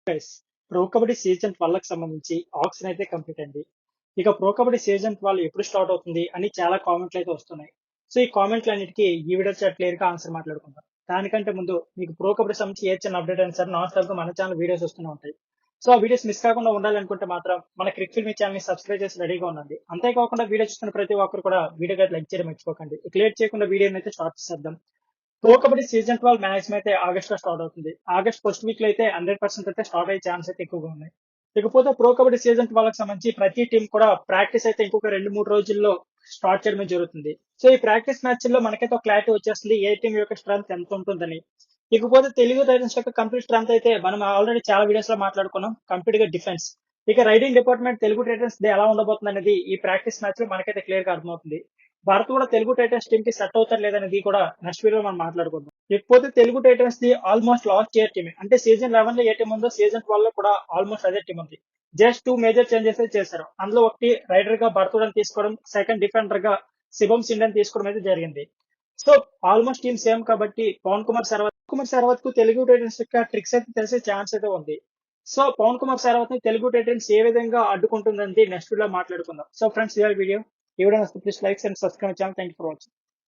Guys, pro kabaddi season 12కి సంబంధించి auction అయితే complete అయింది. ఇక ప్రో కబడ్డీ సీజన్ 12 ఎప్పుడు స్టార్ట్ అవుతుంది అని చాలా కామెంట్లు అయితే వస్తున్నాయి. సో ఈ కామెంట్లు అన్నిటికీ ఈ వీడియో క్లియర్ గా ఆన్సర్ మాట్లాడుకుందాం. దానికంటే ముందు మీకు ప్రో కబడ్డీ సంబంధించి ఏ చిన్న అప్డేట్ అయినా సరే నాన్ స్టాప్ గా మన ఛానల్ వీడియోస్ వస్తూనే ఉంటాయి. సో ఆ వీడియోస్ మిస్ కాకుండా ఉండాలనుకుంటే మాత్రం మన క్రిక్ ఫిల్మీ ఛానల్ ని సబ్స్క్రైబ్ చేసి రెడీగా ఉండండి. అంతేకాకుండా వీడియో చూస్తున్న ప్రతి ఒక్కరు కూడా వీడియో లైక్ చేయడం మర్చిపోకండి. ఇక లేట్ చేయకుండా వీడియోని అయితే స్టార్ట్ చేద్దాం. ప్రో కబడ్డీ సీజన్ 12 మ్యాచ్ అయితే ఆగస్ట్ లో స్టార్ట్ అవుతుంది. ఆగస్ట్ ఫస్ట్ వీక్ లో అయితే 100% అయితే స్టార్ట్ అయ్యే ఛాన్స్ అయితే ఎక్కువగా ఉన్నాయి. ఇకపోతే ప్రో కబడ్డీ సీజన్ 12 కి సంబంధించి ప్రతి టీం కూడా ప్రాక్టీస్ అయితే ఇంకొక 2-3 రోజుల్లో స్టార్ట్ చేయడమే జరుగుతుంది. సో ఈ ప్రాక్టీస్ మ్యాచ్ లో మనకైతే ఒక క్లారిటీ వచ్చేస్తుంది ఏ టీం యొక్క స్ట్రెంత్ ఎంత ఉంటుందని. ఇకపోతే తెలుగు టైటన్స్ యొక్క కంప్లీట్ స్ట్రెంత్ అయితే మనం ఆల్రెడీ చాలా వీడియోస్ లో మాట్లాడుకున్నాం. కంప్లీట్ గా డిఫెన్స్. ఇక riding department Telugu Titans day ఎలా ఉండబోతుంది అనేది ఈ ప్రాక్టీస్ మ్యాచ్ లో మనకైతే క్లియర్ గా అర్థమవుతుంది. భారత్ కూడా తెలుగు టైటన్స్ టీమ్ కి సెట్ అవుతారు లేదనేది కూడా నెక్స్ట్ వీడియో మనం మాట్లాడుకుందాం. ఇకపోతే Telugu Titans the almost last year team. అంటే సీజన్ 11 లో ఏ టీం ఉందో సీజన్ 12 లో కూడా ఆల్మోస్ట్ అదే టీం ఉంది. జస్ట్ 2 మేజర్ చేంజెస్ చేశారు. అందులో ఒకటి రైడర్ గా భరతుడని తీసుకోవడం, సెకండ్ డిఫెండర్ గా శివం సిండన్ తీసుకోవడం అయితే జరిగింది. సో ఆల్మోస్ట్ టీమ్ సేమ్ కాబట్టి పవన్ కుమార్ సర్వత్ కు తెలుగు టైటన్స్ యొక్క ట్రిక్స్ అయితే తెలిసే ఛాన్స్ అయితే ఉంది. సో పవన్ కుమార్ సర్వత్ ని తెలుగు టైటన్స్ ఏ విధంగా అడ్డుకుంటుందని నెక్స్ట్ వీడియో మాట్లాడుకుందాం. సో ఫ్రెండ్స్, ఈ వీడియో నచ్చితే please likes and subscribe channel. Thank you for watching.